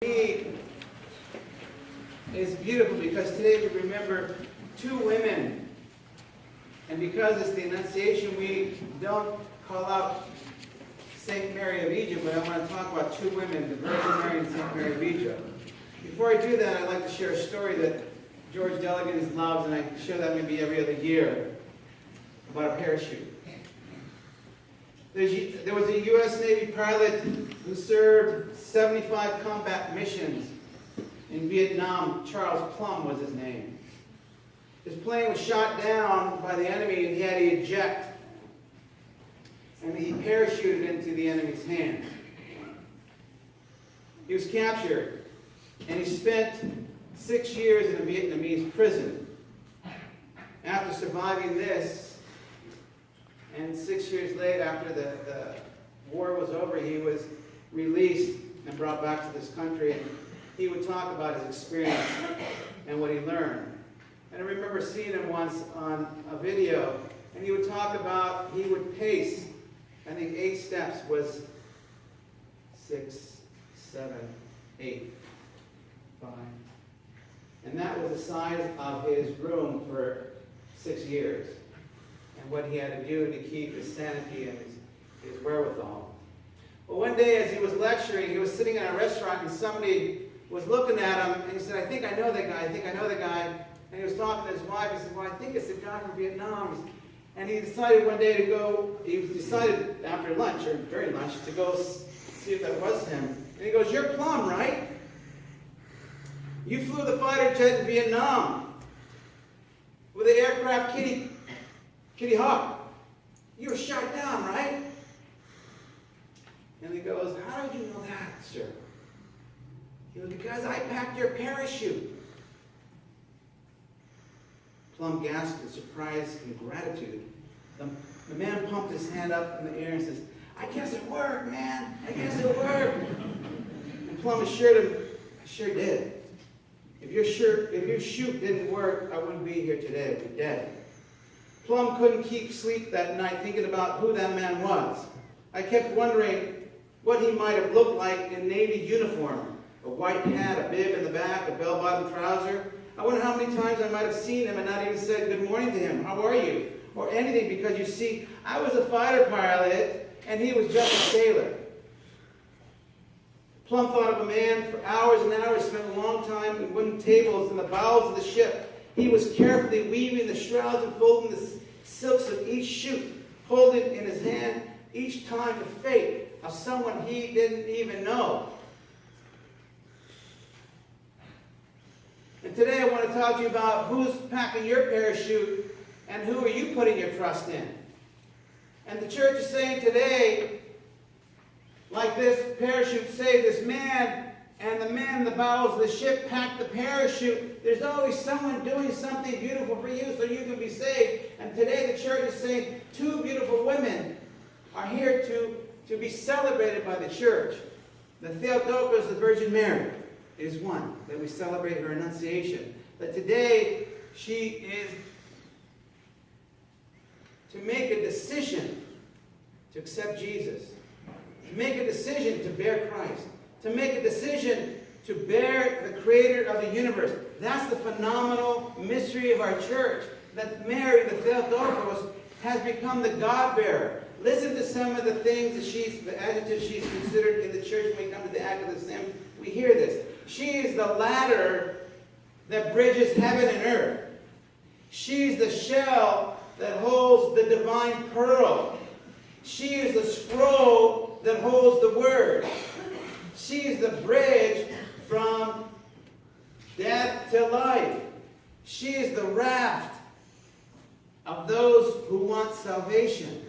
Is beautiful because today we remember two women, and because it's the Annunciation Week, don't call out St. Mary of Egypt, but I want to talk about two women, the Virgin Mary and St. Mary of Egypt. Before I do that, I'd like to share a story that George Deligans loves, and I share that maybe every other year, about a parachute. There was a U.S. Navy pilot who served 75 combat missions in Vietnam. Charles Plum was his name. His plane was shot down by the enemy and he had to eject. And he parachuted into the enemy's hands. He was captured and he spent 6 years in a Vietnamese prison. After surviving this, and 6 years later, after the war was over, he was released and brought back to this country. And he would talk about his experience and what he learned. And I remember seeing him once on a video, and he would talk about, he would pace, I think 8 steps was 6, 7, 8, 5. And that was the size of his room for 6 years. And what he had to do to keep his sanity and his wherewithal. Well, one day as he was lecturing, he was sitting in a restaurant and somebody was looking at him and he said, I think I know that guy, I think I know the guy. And he was talking to his wife. He said, well, I think it's the guy from Vietnam. And he decided one day to go, he decided after lunch or during lunch to go see if that was him. And he goes, you're Plum, right? You flew the fighter jet in Vietnam with the aircraft Kitty Hawk. You were shot down, right? And he goes, how did you know that, sir? He goes, because I packed your parachute. Plum gasped in surprise and gratitude. The man pumped his hand up in the air and says, I guess it worked, man. I guess it worked. And Plum assured him, I sure did. If your chute didn't work, I wouldn't be here today. I'd be dead. Plum couldn't keep sleep that night thinking about who that man was. I kept wondering what he might have looked like in Navy uniform. A white hat, a bib in the back, a bell-bottom trouser. I wonder how many times I might have seen him and not even said good morning to him. How are you? Or anything, because you see, I was a fighter pilot and he was just a sailor. Plum thought of a man for hours and hours, spent a long time in wooden tables in the bowels of the ship. He was carefully weaving the shrouds and folding the silks of each chute, holding in his hand each time the fate of someone he didn't even know. And today I want to talk to you about who's packing your parachute and who are you putting your trust in. And the church is saying today, like this parachute saved this man, and the man in the bowels of the ship packed the parachute. There's always someone doing something beautiful for you so you can be saved. And today the church is saying two beautiful women are here to be celebrated by the church. The Theotokos, the Virgin Mary, is one, that we celebrate her Annunciation. That today she is to make a decision to accept Jesus. To make a decision to bear Christ. To make a decision to bear the Creator of the universe. That's the phenomenal mystery of our church. That Mary, the Theotokos, has become the God-bearer. Listen to some of the things that the adjectives she's considered in the church when we come to the act of the Sim. We hear this. She is the ladder that bridges heaven and earth. She's the shell that holds the divine pearl. She is the scroll that holds the word. She is the bridge from death to life. She is the raft of those who want salvation.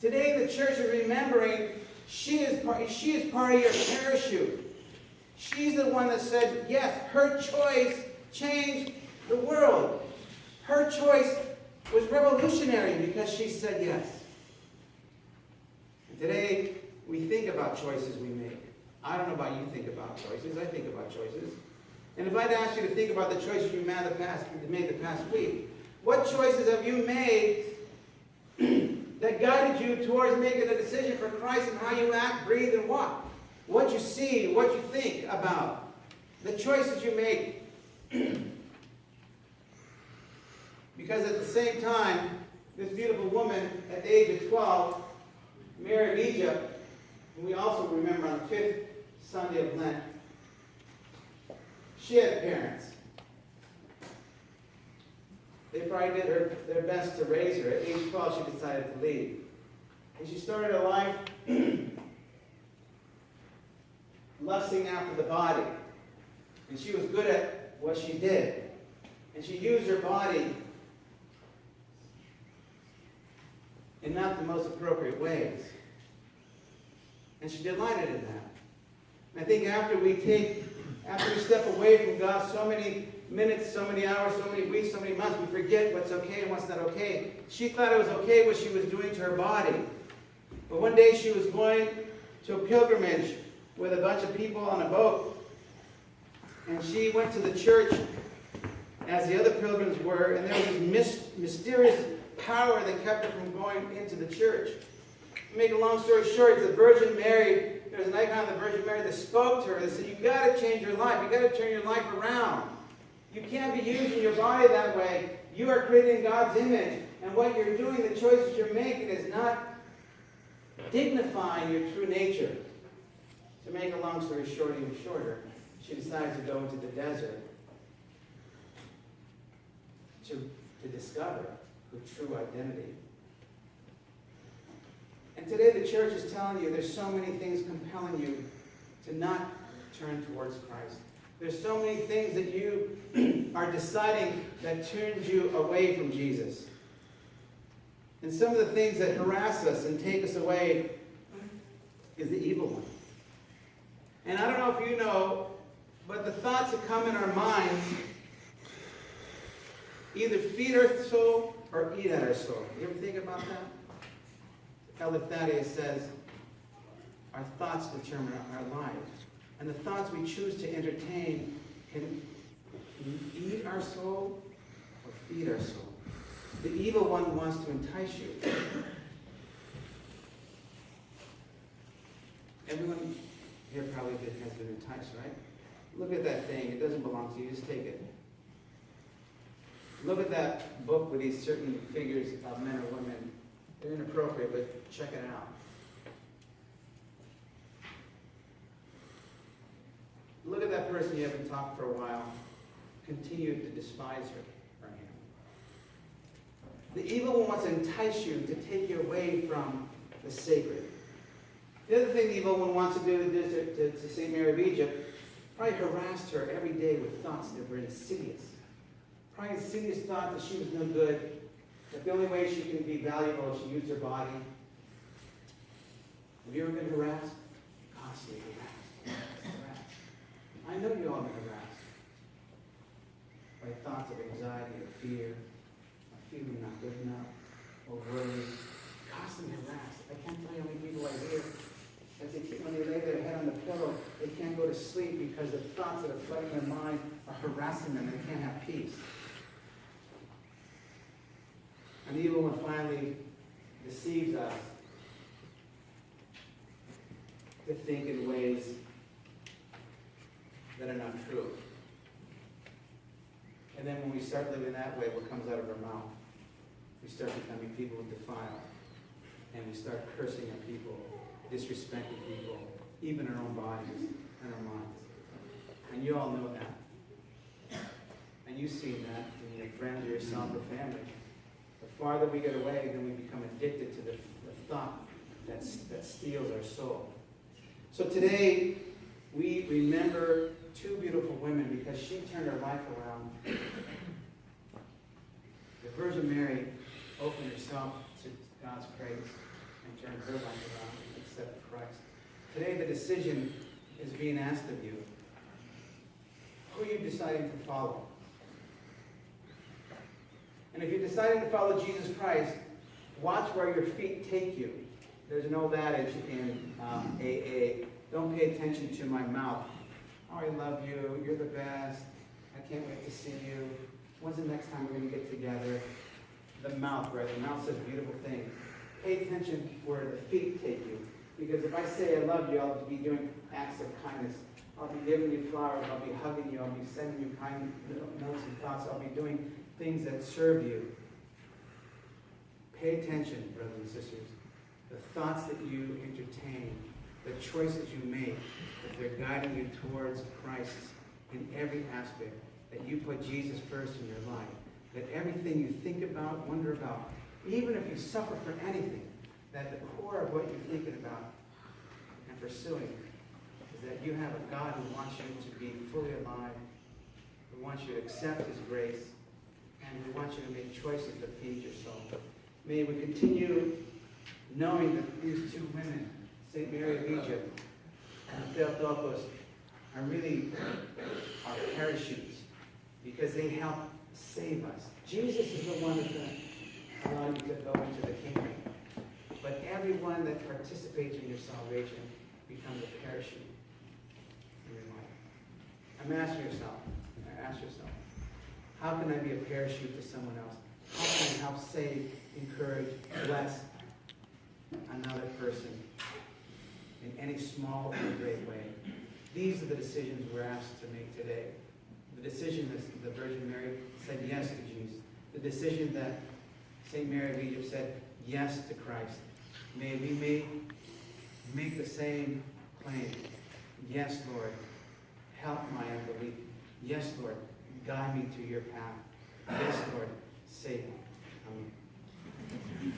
Today the church is remembering she is part of your parachute. She's the one that said, yes, her choice changed the world. Her choice was revolutionary because she said yes. And today we think about choices we make. I don't know about you think about choices. I think about choices. And if I'd ask you to think about the choices you made the past week, what choices have you made that guided you towards making a decision for Christ and how you act, breathe, and walk? what you see, what you think about, the choices you make. Because at the same time, this beautiful woman at the age of 12, Mary of Egypt, who we also remember on the 5th Sunday of Lent, she had parents. They probably did their best to raise her. At age 12, she decided to leave. And she started a life lusting after the body. And she was good at what she did. And she used her body in not the most appropriate ways. And she delighted in that. And I think after we step away from God so many minutes, so many hours, so many weeks, so many months, we forget what's okay and what's not okay. She thought it was okay what she was doing to her body. But one day she was going to a pilgrimage with a bunch of people on a boat. And she went to the church as the other pilgrims were, and there was this mysterious power that kept her from going into the church. To make a long story short, the Virgin Mary, there's an icon of the Virgin Mary that spoke to her and said, you've got to change your life. You've got to turn your life around. You can't be using your body that way. You are created in God's image. And what you're doing, the choices you're making, is not dignifying your true nature. To make a long story short, even shorter, she decides to go into the desert to discover her true identity. And today the church is telling you there's so many things compelling you to not turn towards Christ. There's so many things that you are deciding that turns you away from Jesus. And some of the things that harass us and take us away is the evil one. And I don't know if you know, but the thoughts that come in our minds either feed our soul or eat at our soul. You ever think about that? Elder Thaddeus says, our thoughts determine our lives. And the thoughts we choose to entertain can eat our soul or feed our soul. The evil one wants to entice you. Everyone here probably has been enticed, right? Look at that thing. It doesn't belong to you. Just take it. Look at that book with these certain figures of men or women. They're inappropriate, but check it out. Look at that person you haven't talked for a while. Continue to despise her or him. The evil one wants to entice you, to take you away from the sacred. The other thing the evil one wants to do to St. Mary of Egypt, probably harassed her every day with thoughts that were insidious. Probably insidious thought that she was no good, that the only way she can be valuable is she used her body. Have you ever been harassed? Constantly harassed. I know you all have been harassed by thoughts of anxiety or fear, or feeling not good enough, or worry. Constantly harassed. I can't tell you how many people I hear that when they lay their head on the pillow, they can't go to sleep because the thoughts that are flooding their mind are harassing them. They can't have peace. And the evil one finally deceives us to think in ways that are not true. And then when we start living that way, what comes out of our mouth? We start becoming people who defile. And we start cursing at people, disrespecting people, even our own bodies and our minds. And you all know that. And you've seen that in your friends or yourself or family. The farther we get away, then we become addicted to the thought that steals our soul. So today, we remember two beautiful women because she turned her life around. The Virgin Mary opened herself to God's grace and turned her life around and accepted Christ. Today, the decision is being asked of you. Who are you deciding to follow? And if you're deciding to follow Jesus Christ, watch where your feet take you. There's an old adage in AA, don't pay attention to my mouth. Oh, I love you, you're the best, I can't wait to see you. When's the next time we're going to get together? The mouth, right? The mouth says beautiful things. Pay attention where the feet take you. Because if I say I love you, I'll be doing acts of kindness. I'll be giving you flowers. I'll be hugging you. I'll be sending you kind notes and thoughts. I'll be doing things that serve you. Pay attention, brothers and sisters. The thoughts that you entertain, the choices you make, if they're guiding you towards Christ in every aspect, that you put Jesus first in your life, that everything you think about, wonder about, even if you suffer for anything, that the core of what you're thinking about and pursuing is that you have a God who wants you to be fully alive, who wants you to accept His grace, and who wants you to make choices that feed your soul. May we continue knowing that these two women, St. Mary of Egypt and Theotokos, are really our parachutes because they help save us. Jesus is the one that's going to allow you to go into the kingdom. But everyone that participates in your salvation becomes a parachute in your life. Ask yourself, how can I be a parachute to someone else? How can I help save, encourage, bless another person in any small or great way? These are the decisions we're asked to make today. The decision that the Virgin Mary said yes to Jesus. The decision that St. Mary of Egypt said yes to Christ. May we make the same claim. Yes, Lord, help my unbelief. Yes, Lord, guide me to your path. Yes, Lord, save me. Amen.